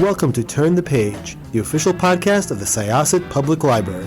welcome to Turn the Page, the official podcast of the Syosset Public Library.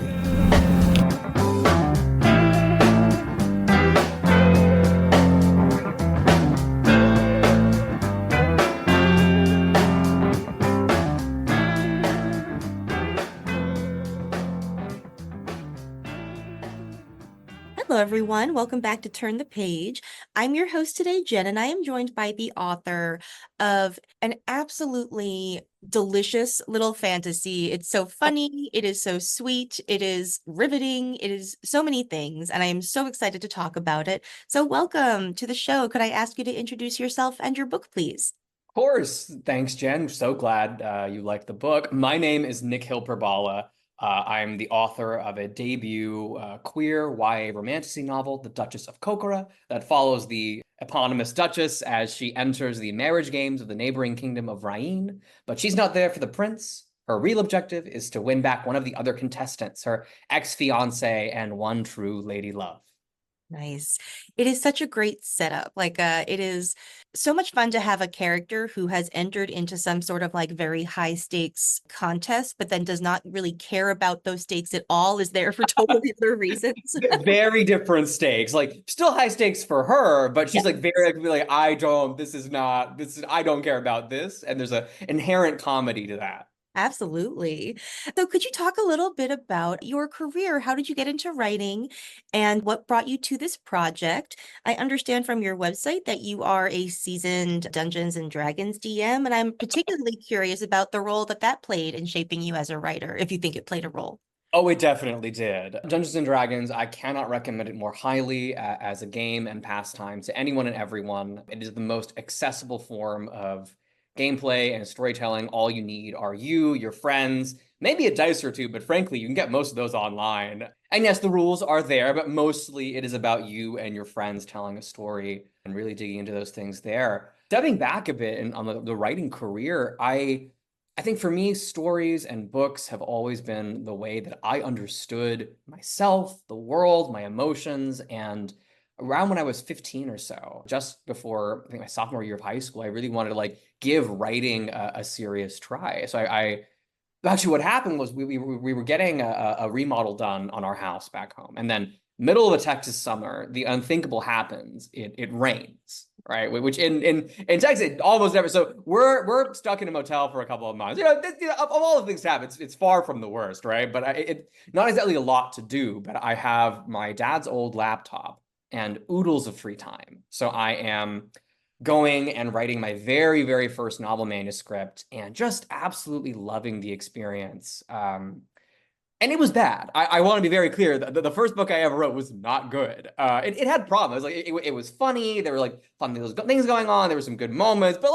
Hello, everyone. Welcome back to Turn the Page. I'm your host today, Jen, and I am joined by the author of an absolutely delicious little fantasy. It's so funny. It is so sweet. It is riveting. It is so many things, and I am so excited to talk about it. So welcome to the show. Could I ask you to introduce yourself and your book, please? Of course. Thanks, Jen. So glad you liked the book. My name is Nikhil Prabala. I'm the author of a debut queer YA romantasy novel, The Duchess of Kokora, that follows the eponymous Duchess as she enters the marriage games of the neighboring kingdom of Rain. But she's not there for the prince. Her real objective is to win back one of the other contestants, her ex-fiancé and one true lady love. Nice. It is such a great setup. It is so much fun to have a character who has entered into some sort of very high stakes contest, but then does not really care about those stakes at all, is there for totally other reasons. Very different stakes, still high stakes for her, but she's Yeah. I don't care about this. And there's an inherent comedy to that. Absolutely. So could you talk a little bit about your career? How did you get into writing and what brought you to this project? I understand from your website that you are a seasoned Dungeons and Dragons DM, and I'm particularly curious about the role that played in shaping you as a writer, if you think it played a role. Oh, it definitely did. Dungeons and Dragons, I cannot recommend it more highly as a game and pastime to anyone and everyone. It is the most accessible form of gameplay and storytelling. All you need are you, your friends, maybe a dice or two, but frankly, you can get most of those online. And yes, the rules are there, but mostly it is about you and your friends telling a story and really digging into those things there. Stepping back a bit on the writing career, I think for me, stories and books have always been the way that I understood myself, the world, my emotions. And around when I was 15 or so, just before I think my sophomore year of high school, I really wanted to give writing a serious try. So I actually what happened was we were getting a remodel done on our house back home. And then middle of a Texas summer, the unthinkable happens. It rains, right? Which in Texas it almost never. So we're stuck in a motel for a couple of months. Of all the things to happen, it's far from the worst, right? But it not exactly a lot to do. But I have my dad's old laptop and oodles of free time, so I am going and writing my very, very first novel manuscript and just absolutely loving the experience. And it was bad. I want to be very clear. The first book I ever wrote was not good. It had problems. It was funny. There were fun things going on. There were some good moments. But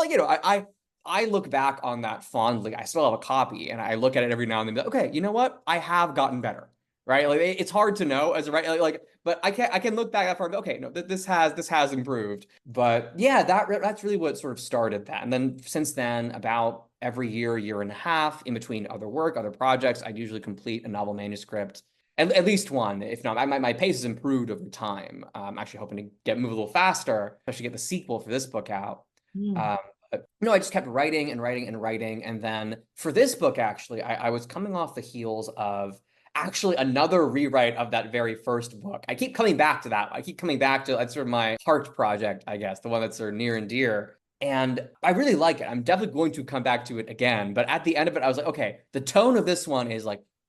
I look back on that fondly. I still have a copy, and I look at it every now and then. And be like, okay, you know what? I have gotten better, right? It's hard to know as a writer. But I can look back that far and be, okay, no, this has improved. But yeah, that's really what sort of started that. And then since then, about every year and a half, in between other work, other projects, I usually complete a novel manuscript, at least one. If not, my pace has improved over time. I'm actually hoping to move a little faster, especially get the sequel for this book out. No, I just kept writing and writing and writing. And then for this book, actually, I was coming off the heels of actually another rewrite of that very first book. I keep coming back to that. I keep coming back to that's sort of my heart project, I guess, the one that's sort of near and dear. And I really like it. I'm definitely going to come back to it again. But at the end of it, I was like, okay, the tone of this one is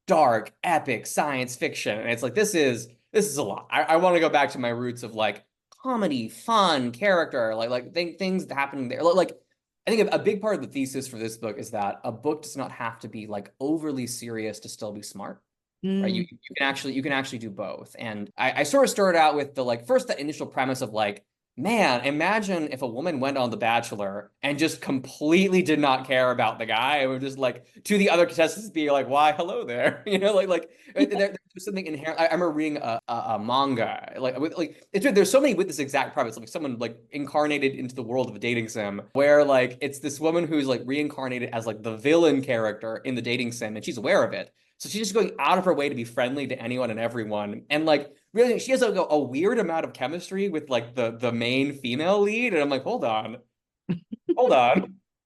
dark, epic science fiction. And it's this is a lot. I want to go back to my roots of comedy, fun, character, things happening there. I think a big part of the thesis for this book is that a book does not have to be overly serious to still be smart. Right, you can actually do both. And I sort of started out with the initial premise of man, imagine if a woman went on The Bachelor and just completely did not care about the guy and would just to the other contestants be why, hello there, there's something inherent. I remember reading a manga there's so many with this exact premise, someone incarnated into the world of a dating sim where it's this woman who's reincarnated as the villain character in the dating sim, and she's aware of it. So she's just going out of her way to be friendly to anyone and everyone. And really, she has a weird amount of chemistry with the main female lead. And I'm hold on.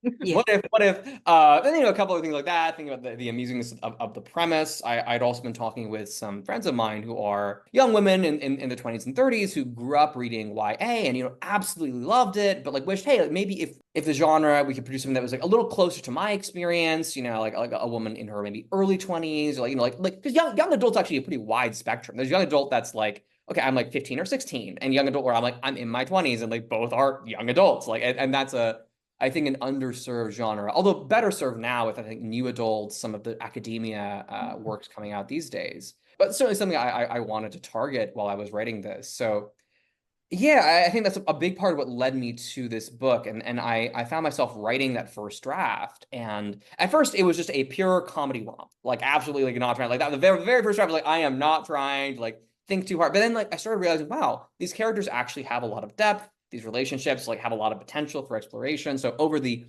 Yeah. What if, then, a couple of things like that, thinking about the amusingness of the premise. I'd also been talking with some friends of mine who are young women in the 20s and 30s who grew up reading YA and, absolutely loved it, but like wished, hey, like maybe if the genre, we could produce something that was like a little closer to my experience, like a woman in her maybe early 20s, or because young adults actually a pretty wide spectrum. There's young adult that's like, okay, I'm like 15 or 16, and young adult where I'm in my 20s, and like both are young adults. Like, and that's I think an underserved genre, although better served now with, I think, new adults, some of the academia works coming out these days. But certainly something I wanted to target while I was writing this. So yeah, I think that's a big part of what led me to this book. And I found myself writing that first draft. And at first it was just a pure comedy romp, like absolutely like not trying like that. The very first draft was like, I am not trying to like think too hard. But then like I started realizing, wow, these characters actually have a lot of depth. These relationships like have a lot of potential for exploration. So over the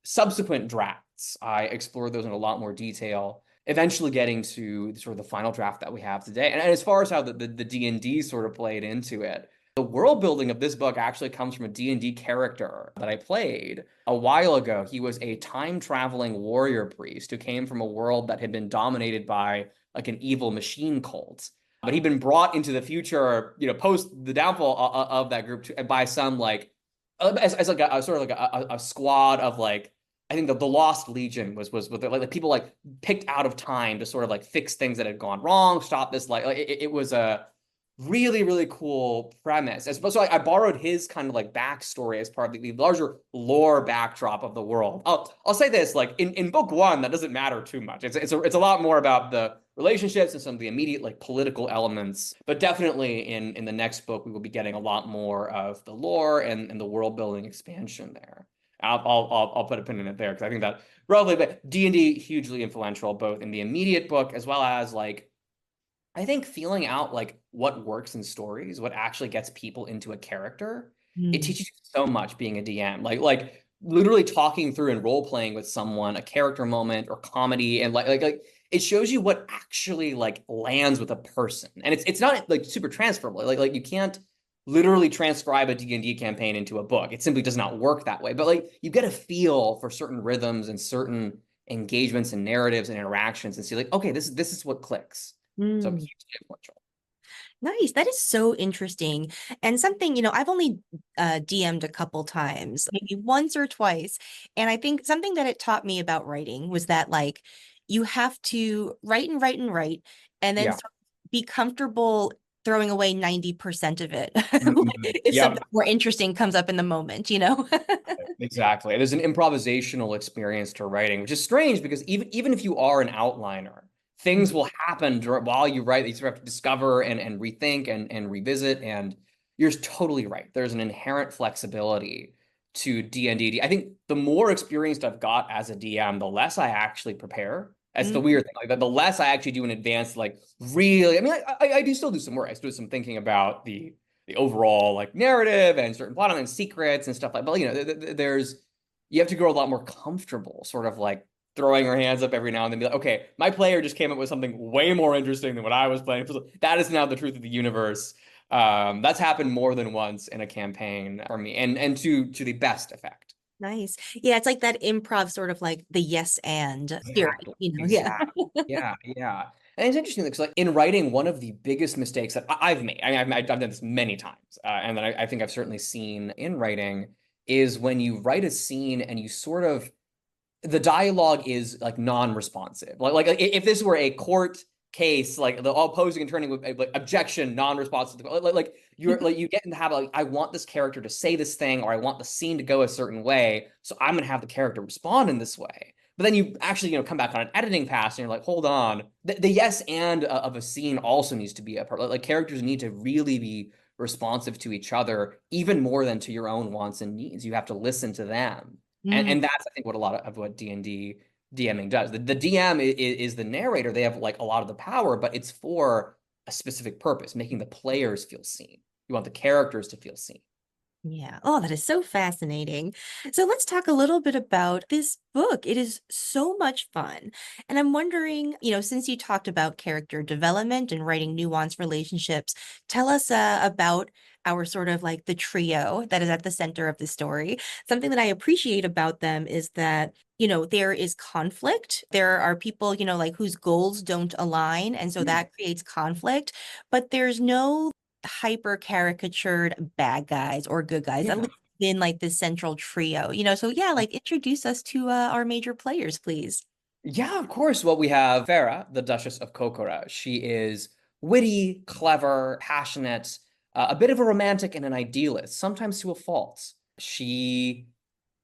subsequent drafts, I explored those in a lot more detail, eventually getting to sort of the final draft that we have today. And as far as how the D&D sort of played into it, the world building of this book actually comes from a D&D character that I played a while ago. He was a time traveling warrior priest who came from a world that had been dominated by like an evil machine cult. But he'd been brought into the future, post the downfall of that group by some like as like a sort of like a squad of like, I think the Lost Legion was like the people like picked out of time to sort of like fix things that had gone wrong, stop this like it was a really, really cool premise. So I borrowed his kind of like backstory as part of the larger lore backdrop of the world. I'll say this, like in book one, that doesn't matter too much. It's a lot more about the relationships and some of the immediate like political elements. But definitely in the next book, we will be getting a lot more of the lore and the world building expansion there. I'll put a pin in it there because I think that roughly, but D&D hugely influential both in the immediate book as well as like I think feeling out like what works in stories, what actually gets people into a character, it Mm. teaches you so much being a DM. Like literally talking through and role playing with someone, a character moment or comedy, and like it shows you what actually like lands with a person. And it's not like super transferable. Like you can't literally transcribe a D&D campaign into a book. It simply does not work that way. But like you get a feel for certain rhythms and certain engagements and narratives and interactions and see like, okay, this is what clicks. So Mm. hugely influential. Nice. That is so interesting. And something, I've only DM'd a couple times, maybe once or twice. And I think something that it taught me about writing was that like you have to write and write and write, and then Yeah. sort of be comfortable throwing away 90% of it Mhm. if Yep. something more interesting comes up in the moment. Exactly. There's an improvisational experience to writing, which is strange because even if you are an outliner, things will happen while you write. You sort of have to discover and rethink and revisit. And you're totally right. There's an inherent flexibility to D&D. I think the more experienced I've got as a DM, the less I actually prepare. That's the Mm. weird thing. Like the less I actually do in advance, like really, I mean, I do still do some work. I still do some thinking about the overall like narrative and certain plot and secrets and stuff like. But there's you have to grow a lot more comfortable, sort of like throwing your hands up every now and then, be like, okay, my player just came up with something way more interesting than what I was playing. That is now the truth of the universe. That's happened more than once in a campaign for me, and to the best effect. Nice. Yeah, it's like that improv sort of like the yes and theory, Exactly. yeah. Exactly. Yeah. Yeah. And it's interesting because, like, in writing, one of the biggest mistakes that I've made, I mean, I've done this many times, and that I think I've certainly seen in writing, is when you write a scene and you sort of the dialogue is like non-responsive. Like if this were a court case, like the all opposing attorney would like objection, non-responsive. Like you're like you get in the habit like I want this character to say this thing, or I want the scene to go a certain way, so I'm gonna have the character respond in this way. But then you actually come back on an editing pass and you're like, hold on, the yes and of a scene also needs to be a part. Like characters need to really be responsive to each other, even more than to your own wants and needs. You have to listen to them. Mm. And that's I think what a lot of what D&D DMing does. The DM is the narrator. They have like a lot of the power, but it's for a specific purpose, making the players feel seen. You want the characters to feel seen. Yeah. Oh, that is so fascinating. So let's talk a little bit about this book. It is so much fun. And I'm wondering, since you talked about character development and writing nuanced relationships, tell us about our sort of like the trio that is at the center of the story. Something that I appreciate about them is that there is conflict. There are people, like whose goals don't align. And so that creates conflict, but there's no hyper caricatured bad guys or good guys, at Yeah. least in like the central trio, so yeah, like introduce us to our major players, please. Yeah, of course. Well, we have Farah, the Duchess of Kokora. She is witty, clever, passionate, a bit of a romantic and an idealist, sometimes to a fault. She,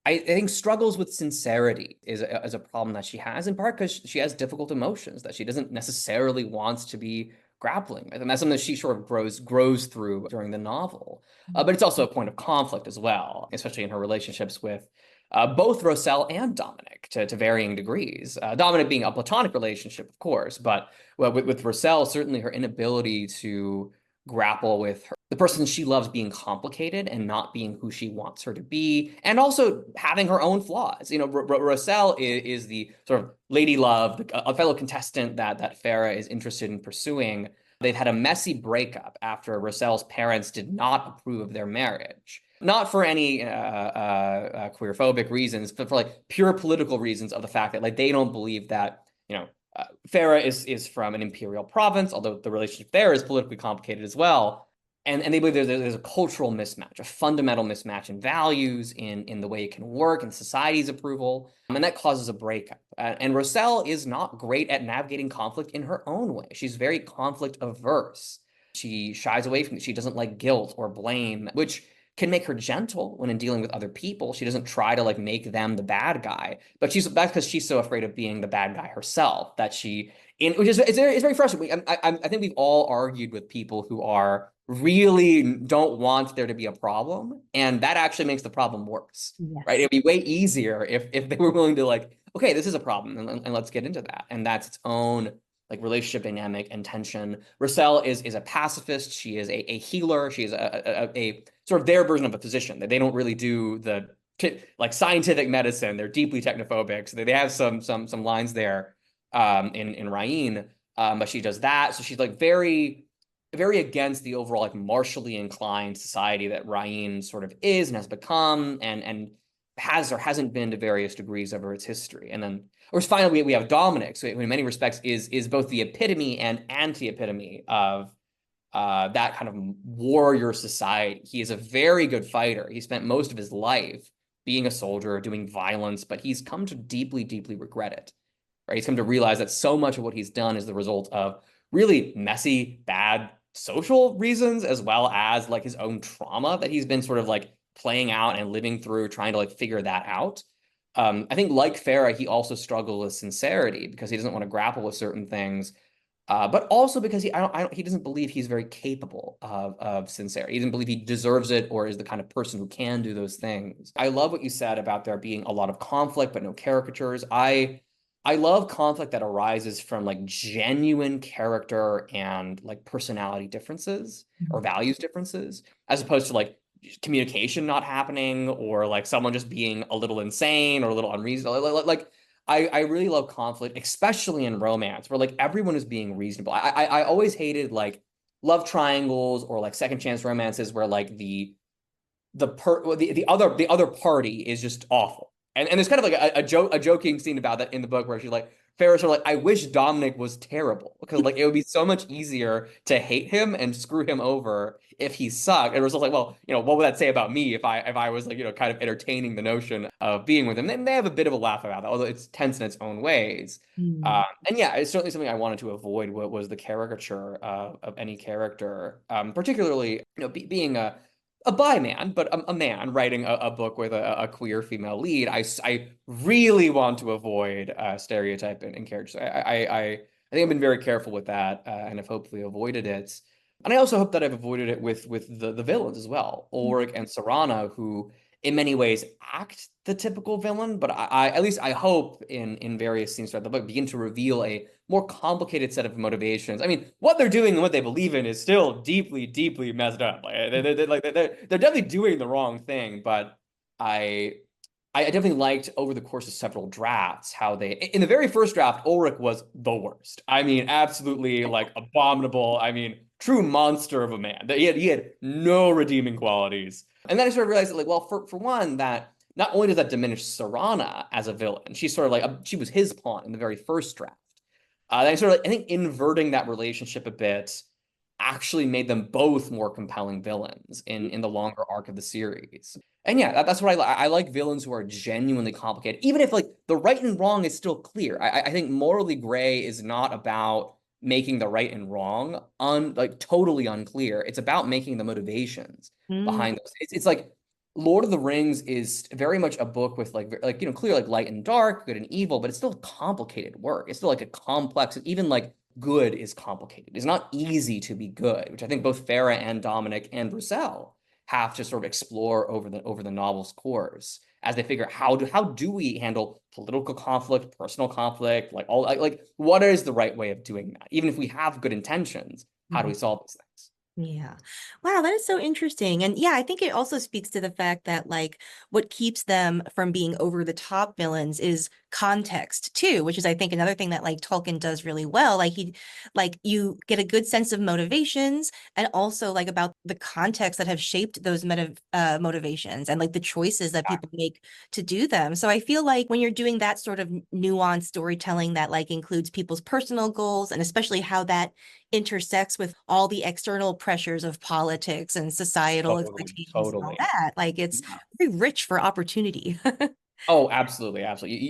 I think, struggles with sincerity is a problem that she has, in part because she has difficult emotions that she doesn't necessarily want to be grappling with. And that's something that she sort of grows through during the novel. But it's also a point of conflict as well, especially in her relationships with both Roselle and Dominic to varying degrees. Dominic being a platonic relationship, of course, but well, with Roselle, certainly her inability to grapple with the person she loves being complicated and not being who she wants her to be, and also having her own flaws. Roselle is the sort of lady love, a fellow contestant that Farah is interested in pursuing. They've had a messy breakup after Roselle's parents did not approve of their marriage. Not for any queerphobic reasons, but for like pure political reasons of the fact that like they don't believe that, Farah is from an imperial province, although the relationship there is politically complicated as well. And they believe there's a cultural mismatch, a fundamental mismatch in values, in the way it can work, in society's approval, and that causes a breakup. And Roselle is not great at navigating conflict in her own way. She's very conflict averse. She shies away from it. She doesn't like guilt or blame, which can make her gentle when in dealing with other people. She doesn't try to like make them the bad guy, but that's because she's so afraid of being the bad guy herself that which is it's very frustrating. I think we've all argued with people who are really don't want there to be a problem, and that actually makes the problem worse, right? Yes. It'd be way easier if they were willing to like, okay, this is a problem, and let's get into that, and that's its own like relationship dynamic and tension. Roselle is a pacifist. She is a healer. She is a sort of their version of a physician. That they don't really do the like scientific medicine. They're deeply technophobic. So they have some lines there in Rain, but she does that. So she's like very against the overall like martially inclined society that Rain sort of is and has become, and has or hasn't been to various degrees over its history. And then, of course, finally we have Dominic, who in many respects is both the epitome and anti-epitome of that kind of warrior society. He is a very good fighter. He spent most of his life being a soldier, doing violence, but he's come to deeply, deeply regret it. Right? He's come to realize that so much of what he's done is the result of really messy, bad social reasons, as well as like his own trauma that he's been sort of like playing out and living through, trying to like figure that out. I think like Farah, he also struggles with sincerity because he doesn't want to grapple with certain things, but also because he doesn't believe he's very capable of sincerity. He doesn't believe he deserves it or is the kind of person who can do those things. I love what you said about there being a lot of conflict, but no caricatures. I love conflict that arises from like genuine character and like personality differences or values differences, as opposed to like communication not happening or like someone just being a little insane or a little unreasonable. Like I really love conflict, especially in romance, where like everyone is being reasonable. I always hated like love triangles or like second chance romances where like the other party is just awful. And there's kind of like a joking scene about that in the book where she's like, Ferris are like, I wish Dominic was terrible because like it would be so much easier to hate him and screw him over if he sucked. And it was like, well, what would that say about me if I was like, kind of entertaining the notion of being with him? Then they have a bit of a laugh about that, although it's tense in its own ways. And yeah, it's certainly something I wanted to avoid. What was the caricature of any character, particularly being a bi man, but a man writing a book with a queer female lead. I really want to avoid stereotype and characters. I think I've been very careful with that and have hopefully avoided it. And I also hope that I've avoided it with the villains as well, Ulrich and Sarana, who in many ways act the typical villain, but I at least I hope in various scenes throughout the book begin to reveal a more complicated set of motivations. I mean, what they're doing and what they believe in is still deeply, deeply messed up. Like they're definitely doing the wrong thing, but I I definitely liked over the course of several drafts how they, in the very first draft, Ulrich was the worst. I mean, absolutely like abominable. I mean, true monster of a man. He had no redeeming qualities. And then I sort of realized that, like, well, for one, that not only does that diminish Serana as a villain, she's sort of like she was his pawn in the very first draft. Then sort of like, I think inverting that relationship a bit actually made them both more compelling villains in the longer arc of the series. And yeah, that's what I like villains who are genuinely complicated, even if like the right and wrong is still clear. I think morally gray is not about making the right and wrong like totally unclear. It's about making the motivations behind those. It's like Lord of the Rings is very much a book with like clear like light and dark, good and evil, but it's still complicated work. It's still like a complex, even like good is complicated. It's not easy to be good, which I think both Farah and Dominic and Brussels have to sort of explore over the novel's course as they figure out how do we handle political conflict, personal conflict, like all like what is the right way of doing that? Even if we have good intentions, how do we solve these things? Yeah. Wow, that is so interesting. And yeah, I think it also speaks to the fact that like what keeps them from being over the top villains is context too, which is I think another thing that like Tolkien does really well. Like you get a good sense of motivations and also like about the context that have shaped those motivations and like the choices that people make to do them. So I feel like when you're doing that sort of nuanced storytelling that like includes people's personal goals and especially how that intersects with all the external pressures of politics and societal expectations and all Totally. that. Like it's Yeah. very rich for opportunity. Oh, absolutely, absolutely.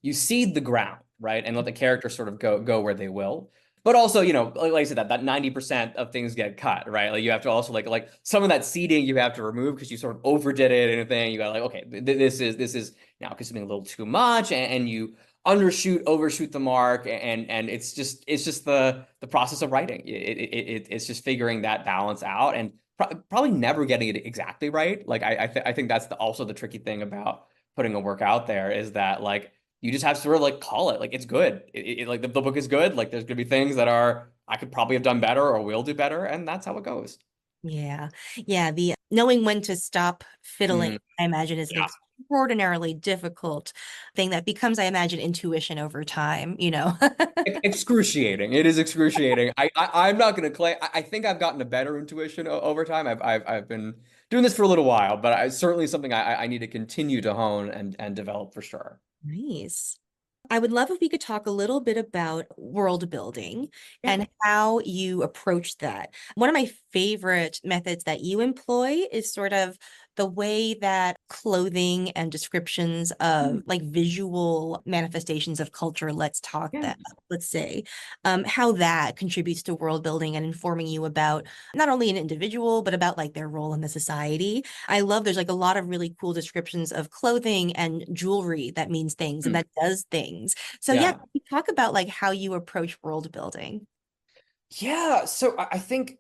You seed the ground, right, and let the characters sort of go where they will. But also, like I said, that 90% of things get cut, right? Like you have to also like some of that seeding you have to remove because you sort of overdid it and anything. You got like, okay, this is now consuming a little too much, and you overshoot the mark, and it's just the process of writing. It's just figuring that balance out and probably never getting it exactly right. Like I think that's also the tricky thing about putting a work out there is that like you just have to sort of like call it like it's good. Like the book is good. Like there's gonna be things that are I could probably have done better or will do better, and that's how it goes. Yeah. Yeah. The knowing when to stop fiddling, Mm, I imagine, is an yeah. extraordinarily difficult thing that becomes, I imagine, intuition over time, Excruciating. It is excruciating. I'm not gonna claim. I think I've gotten a better intuition over time. I've been doing this for a little while, but it's certainly something I need to continue to hone and develop for sure. Nice. I would love if we could talk a little bit about world building Yeah. and how you approach that. One of my favorite methods that you employ is sort of the way that clothing and descriptions of like visual manifestations of culture, Yeah. let's say, how that contributes to world building and informing you about not only an individual, but about like their role in the society. I love there's like a lot of really cool descriptions of clothing and jewelry that means things and Mm, that does things. So yeah, yeah. can you talk about like how you approach world building. Yeah, so I think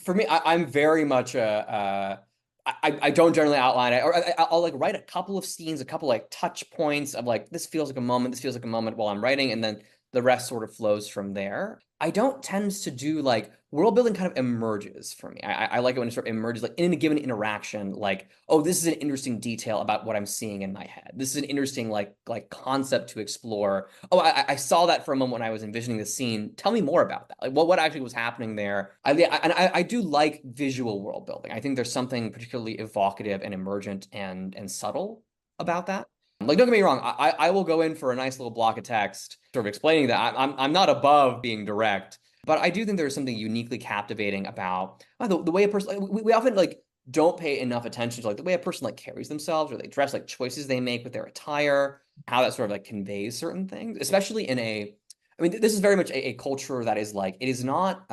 for me, I'm very much I don't generally outline it, or I'll like write a couple of scenes, a couple like touch points of like this feels like a moment, this feels like a moment while I'm writing, and then the rest sort of flows from there. I don't tend to do like world building kind of emerges for me. I like it when it sort of emerges like in a given interaction, like, oh, this is an interesting detail about what I'm seeing in my head. This is an interesting like concept to explore. Oh, I saw that for a moment when I was envisioning the scene. Tell me more about that. Like what actually was happening there. I do like visual world building. I think there's something particularly evocative and emergent and subtle about that. Like, don't get me wrong, I will go in for a nice little block of text, sort of explaining that I'm not above being direct, but I do think there's something uniquely captivating about the way a person like, we often like don't pay enough attention to like the way a person like carries themselves or they dress, like choices they make with their attire, how that sort of like conveys certain things, especially in a I mean, this is very much a culture that is like it is not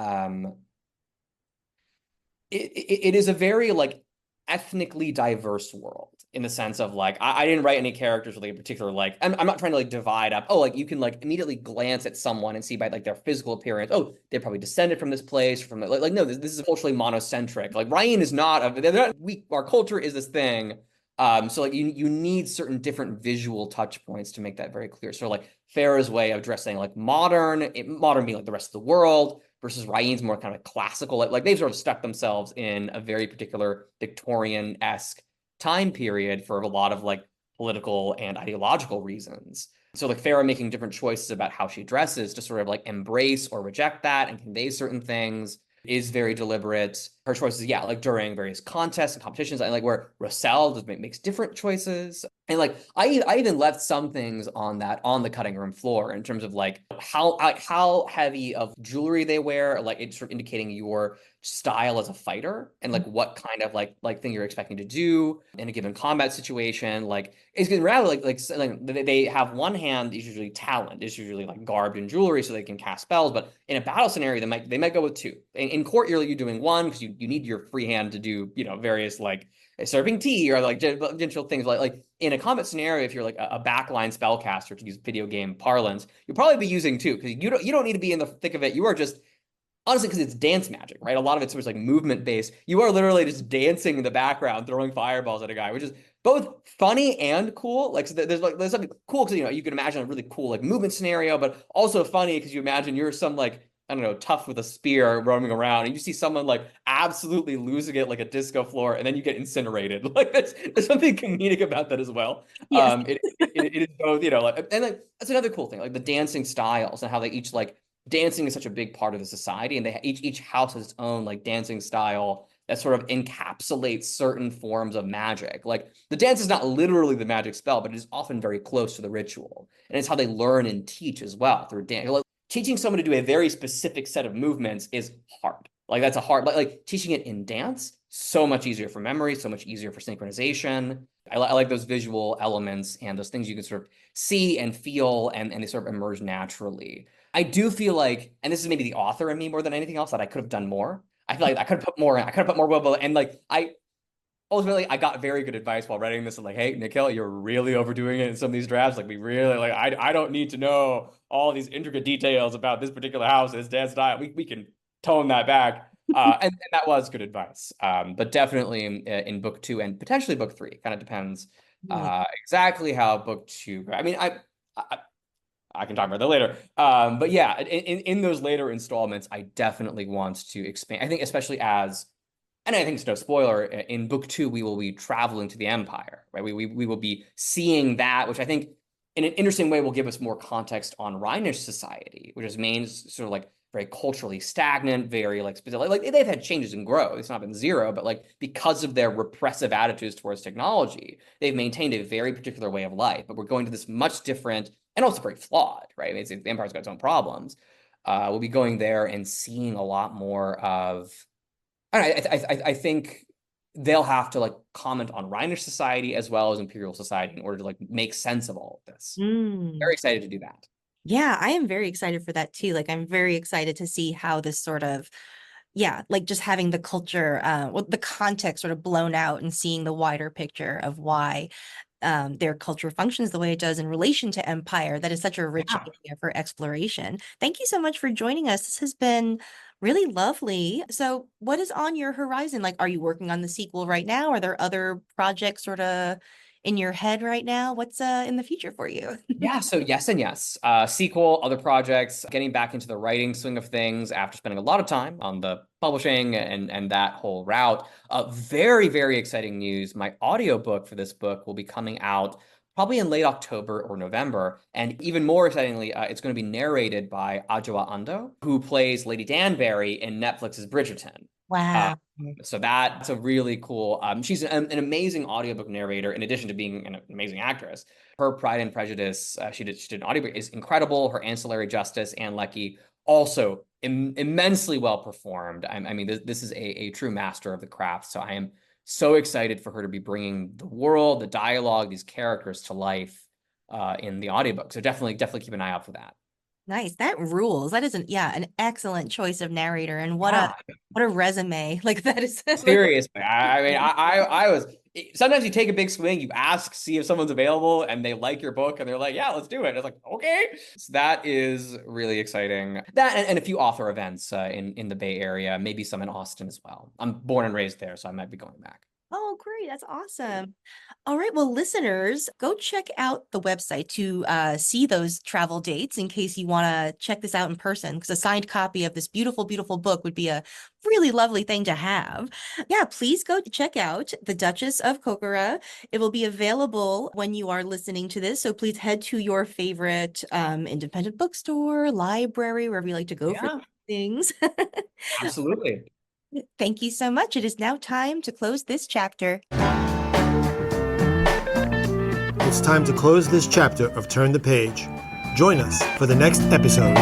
it is a very like ethnically diverse world in the sense of like I didn't write any characters with like a particular like I'm not trying to like divide up. Oh, like you can like immediately glance at someone and see by like their physical appearance. Oh, they're probably descended from this place from like no, this is culturally monocentric. Like Ryan is not a they're not we our culture is this thing. So like you need certain different visual touch points to make that very clear. So like Farah's way of dressing like modern being like the rest of the world versus Ryan's more kind of classical. Like they've sort of stuck themselves in a very particular Victorian-esque time period for a lot of like political and ideological reasons. So like Farah making different choices about how she dresses to sort of like embrace or reject that and convey certain things is very deliberate. Her choices, yeah, like during various contests and competitions, and like where Rossell makes different choices. And like I even left some things on the cutting room floor in terms of like how heavy of jewelry they wear, like it's sort of indicating your style as a fighter and like what kind of like thing you're expecting to do in a given combat situation. Like it's rather like they have one hand is usually talent, is usually like garbed in jewelry so they can cast spells, but in a battle scenario they might go with two. In court you're doing one because you need your free hand to do various like serving tea or like gentle things like in a combat scenario. If you're like a backline spellcaster, to use video game parlance, you'll probably be using two because you don't need to be in the thick of it. You are just honestly, because it's dance magic, right? A lot of it's sort of like movement based. You are literally just dancing in the background, throwing fireballs at a guy, which is both funny and cool. Like so there's something cool because you can imagine a really cool like movement scenario, but also funny because you imagine you're some like I don't know, tough with a spear roaming around, and you see someone like absolutely losing it like a disco floor, and then you get incinerated. Like there's something comedic about that as well. Yes. It is both, like, and like that's another cool thing, like the dancing styles and how they each like dancing is such a big part of the society, and they each house has its own like dancing style that sort of encapsulates certain forms of magic. Like the dance is not literally the magic spell, but it is often very close to the ritual, and it's how they learn and teach as well through dance. Like, teaching someone to do a very specific set of movements is hard. Like that's a hard, like teaching it in dance, so much easier for memory, so much easier for synchronization. I like those visual elements and those things you can sort of see and feel, and they sort of emerge naturally. I do feel like, and this is maybe the author in me more than anything else, that I could have done more. I feel like I could have put more in. I could have put more will, and like ultimately I got very good advice while writing this. I'm like, hey, Nikhil, you're really overdoing it in some of these drafts. Like we really like I don't need to know all these intricate details about this particular house, this dance style. We can tone that back. And that was good advice. But definitely in book 2 and potentially book 3, kind of depends exactly how book 2. I mean, I can talk about that later. But yeah, in those later installments, I definitely want to expand. I think especially as, and I think it's no spoiler, in book 2, we will be traveling to the Empire, right? We will be seeing that, which I think in an interesting way will give us more context on Rhinish society, which is main sort of like very culturally stagnant, very like specific. Like they've had changes and growth. It's not been zero, but like because of their repressive attitudes towards technology, they've maintained a very particular way of life. But we're going to this much different and also very flawed, right? I mean, the Empire's got its own problems. We'll be going there and seeing a lot more of. I think they'll have to like comment on Rhinish society as well as Imperial society in order to like make sense of all of this. Very excited to do that. Yeah, I am very excited for that too. Like, I'm very excited to see how this sort of, like just having the culture, the context sort of blown out and seeing the wider picture of why their culture functions the way it does in relation to empire. That is such a rich area for exploration. Thank you so much for joining us. This has been really lovely. So what is on your horizon? Like, are you working on the sequel right now? Are there other projects sort of in your head right now? What's in the future for you? Yeah, so yes and yes. Sequel, other projects, getting back into the writing swing of things after spending a lot of time on the publishing and that whole route. Very, very exciting news. My audiobook for this book will be coming out probably in late October or November. And even more excitingly, it's going to be narrated by Adjoa Ando, who plays Lady Danbury in Netflix's Bridgerton. Wow. So that's a really cool, she's an amazing audiobook narrator in addition to being an amazing actress. Her Pride and Prejudice, she did an audiobook, is incredible. Her Ancillary Justice and Lecky also immensely well performed. I mean, this is a true master of the craft. So I am so excited for her to be bringing the world, the dialogue, these characters to life in the audiobook. So definitely keep an eye out for that. Nice. That rules. That is an excellent choice of narrator. And what a resume. Like that is Seriously. I mean, I was, sometimes you take a big swing, you ask, see if someone's available and they like your book and they're like, yeah, let's do it. It's like, okay. So that is really exciting. That and a few author events in the Bay Area, maybe some in Austin as well. I'm born and raised there, so I might be going back. Oh, great. That's awesome. All right. Well, listeners, go check out the website to see those travel dates in case you want to check this out in person, because a signed copy of this beautiful, beautiful book would be a really lovely thing to have. Yeah, please go check out The Duchess of Kokora. It will be available when you are listening to this. So please head to your favorite independent bookstore, library, wherever you like to go for Yeah, things. absolutely. Thank you so much. It is now time to close this chapter. It's time to close this chapter of Turn the Page. Join us for the next episode.